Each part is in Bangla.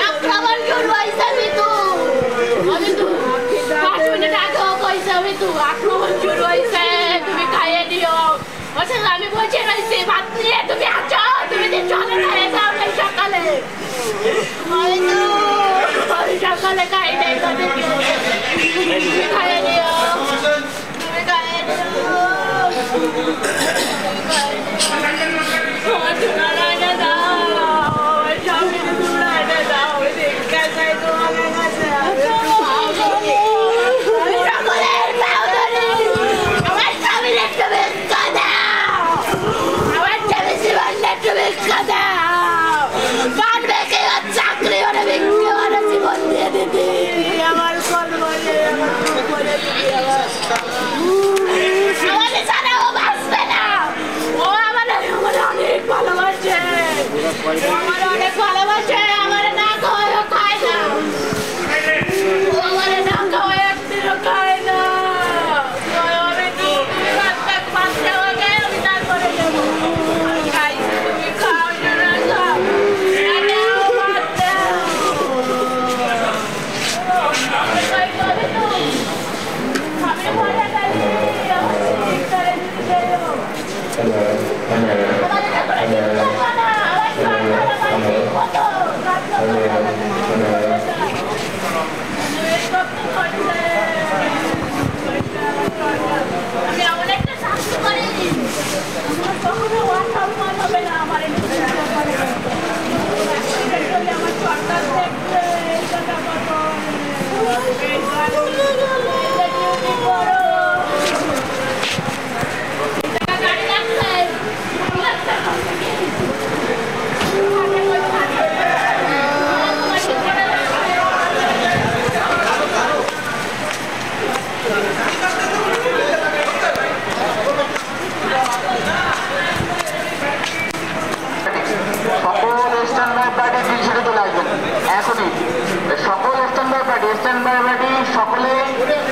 আক্রমণ শুরু হয়েছে আক্রমণ শুরু হয়েছে তুমি খাইয়ে দিও আমি বসে রয়েছি ভাত নিয়ে তুমি আছো তুমি চলে খাইয়ে যাও নাই সকালে আমি সকালে খাই নাই তুমি খাইয়ে দিও তুমি খাইয়ে দিও অনেক ভালোবাসে আমার না খায় না আমার না খাওয়া একদিনও খায় না আমি তারপরে যাবো খাই তুমি খাও না খাও আমি এমন একটা শাস্তি করি আমার কখনো অসম্মান হবে না আমার আমার সরকার দেখবে গাড়ি লাগছে এখনই সকল স্ট্যান্ড বাই পার্টি সকলে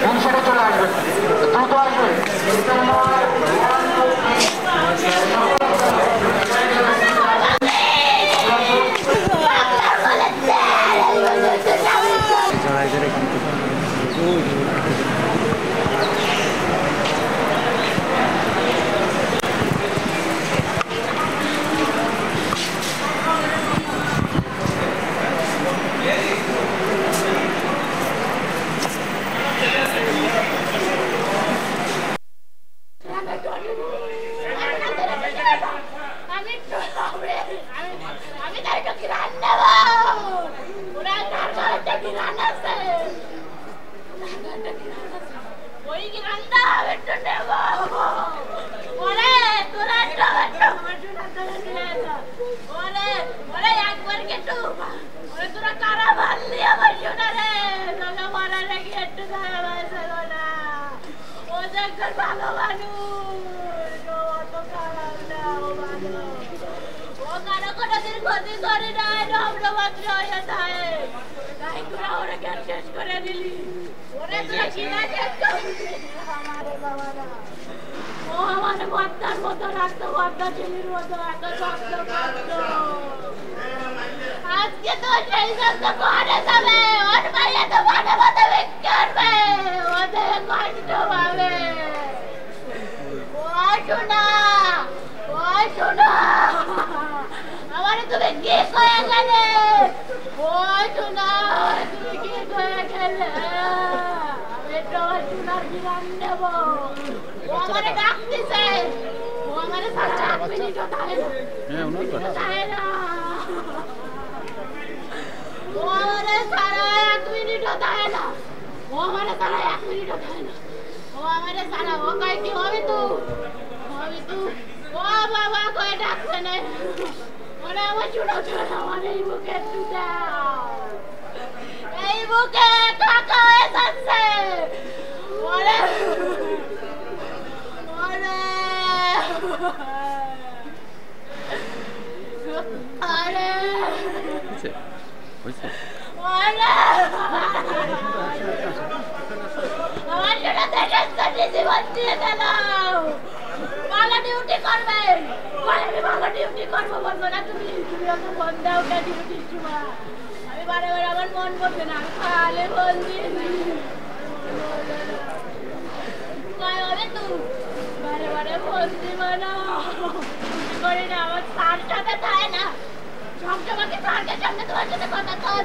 হিংসাটা চলে আসবেন দ্রুত আসবেন আজকে তো সেই শব্দ করে যাবে ওর ভাইয়া তো মানে মতো করবে ওদের কষ্ট পাবে ও শোনা আমারে তুমি কি কয়ে গেলে ও শোনা তুমি কি কয়ে গেলে আমি তো শোনার জীবন নেব ও আমারে ডাকতেছে ও আমারে সারা 1 মিনিটও থাকে না ও আমারে সারা 1 মিনিটও থাকে না ও আমারে সারা 1 মিনিটও থাকে না ও আমারে সারা ও কই কি হবে তুই ও বাবা কই ডাকছে না ওরে আমার ছোট আমার এই বুকে একটু দাও এই বুকে কাকা এসেছে ওরে আরে হইছে আমার ছোট থেকে জীবন দিয়ে দিল পালা ডিউটি করবে আমি বাবা ডিউটি করবো বলবো না তুমি ওকে ফোন দাও না ডিউটির সময় আমি বারে বারে আমার মন বলবে না আমি খালে ফোন দিয়েছি কয় হবে তুই বারে বারে ফোন দিব না করে না আমার তার সাথে থাকে না সবসময় তারকে সামনে তোমার সাথে কথা কর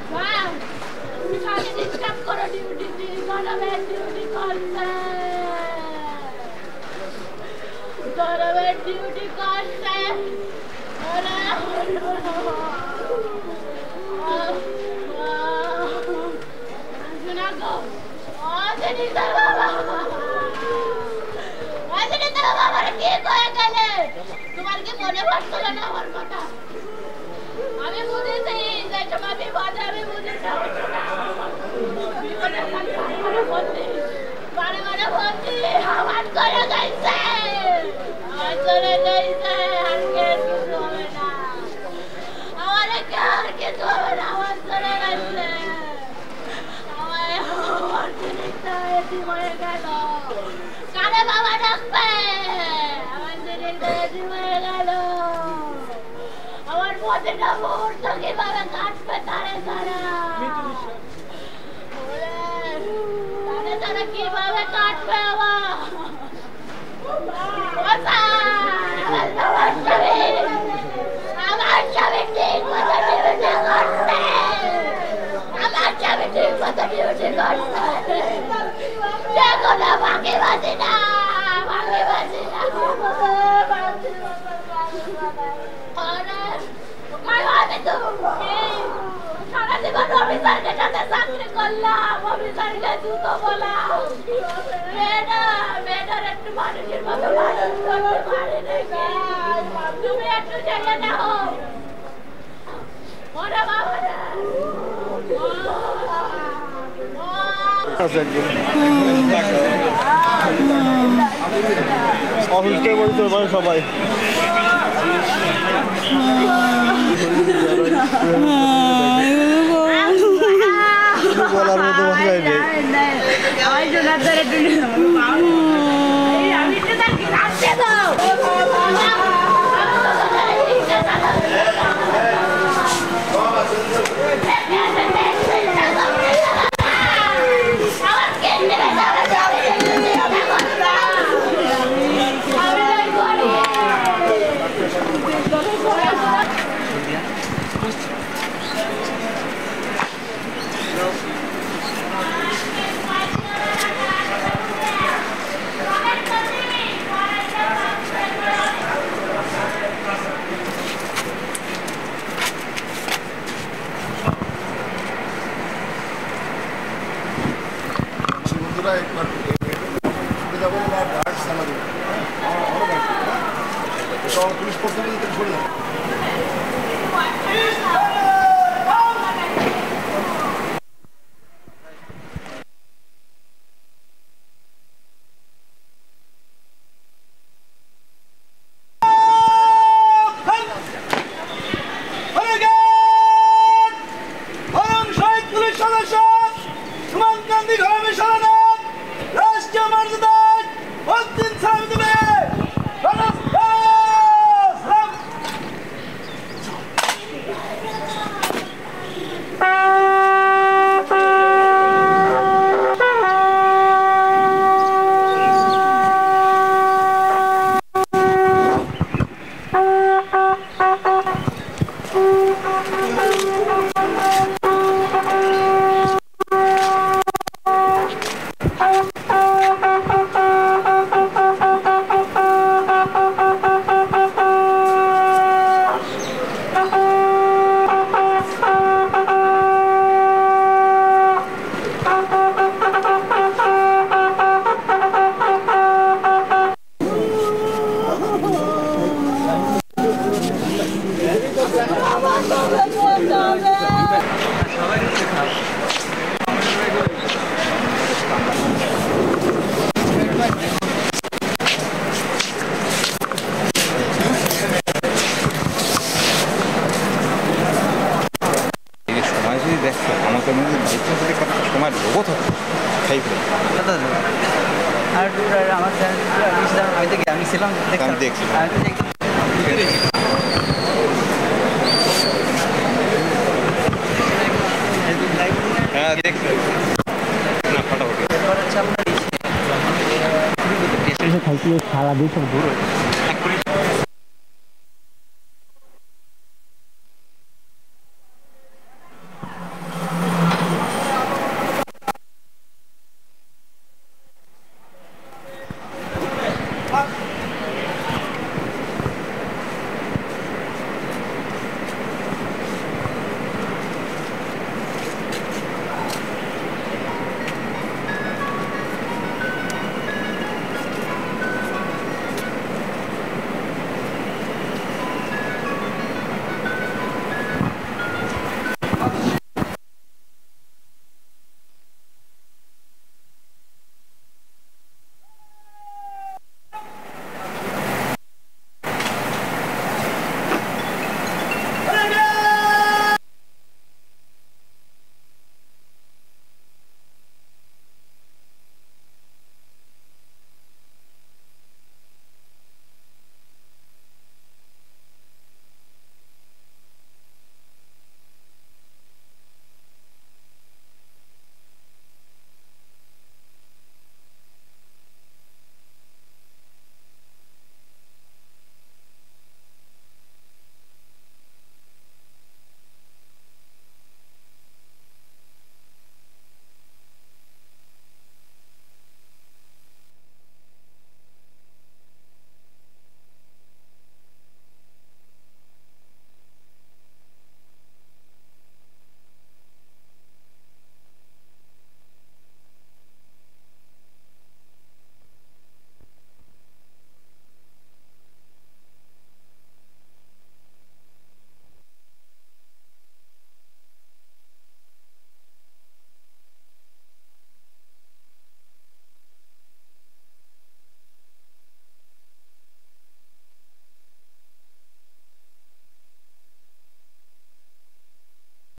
তুমি কাকে ডিস্টার্ব করো ডিউটি গরমের ডিউটি করছে গরমের ডিউটি করছে শোনা গো তোমার কি মনে পড়ছিল না আমার কথা আমি বুঝেছি যে তোমার বিপদে আমি বুঝেছি বারে বারে বলছি আমার করে গেছে আমার করে গেছে আর কিছু হবে না আমার আর কিছু হবে না আমার করে গেছে আমার জিনিসটা এটি হয়ে গেল কারে বাবা ডাকবে আমার জিনিসটা এটি হয়ে গেল আমার প্রতিটা মুহূর্ত কিভাবে কাটবে তারে তারা কিভাবে কাটবে আমার স্বামী ঠিক মতো ডিউটি করছে আমার স্বামী ঠিক মতো ডিউটি করছে যে কোনো ফাঁকি বাজি না ফাঁকি বাজি না সারা জীবন অফিসারকে সাথে চাকরি করলাম অফিসারকে জুতো বলা মেয়েটার একটু মানুষের মতো মানুষ করতে পারে নাকি তুমি একটু জেনে নাও ওরে বাবা অফিসকে বলতে পারে সবাই বলার মতো ভাষায় নেই পুলিশ প্রশাসন ছড়ে হ্যাঁ দেখছি না ফটাফট খাইতে সারা দিন সব দূর